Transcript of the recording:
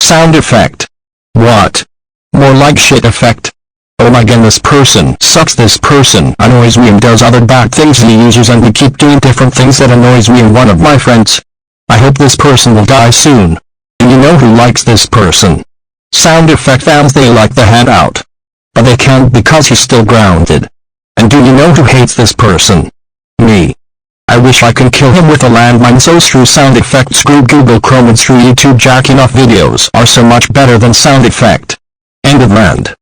Sound effect. What? More like shit effect. Oh my god, this person sucks. This person annoys me and does other bad things to users, and we keep doing different things that annoys me and one of my friends. I hope this person will die soon. And you know who likes this person? Sound effect fans. They like the handout. But they can't because he's still grounded. And do you know who hates this person? Me. I wish I could kill him with a landmine. So screw sound effect, screw Google Chrome, and screw YouTube. Jacking off videos are so much better than sound effect. End of rant.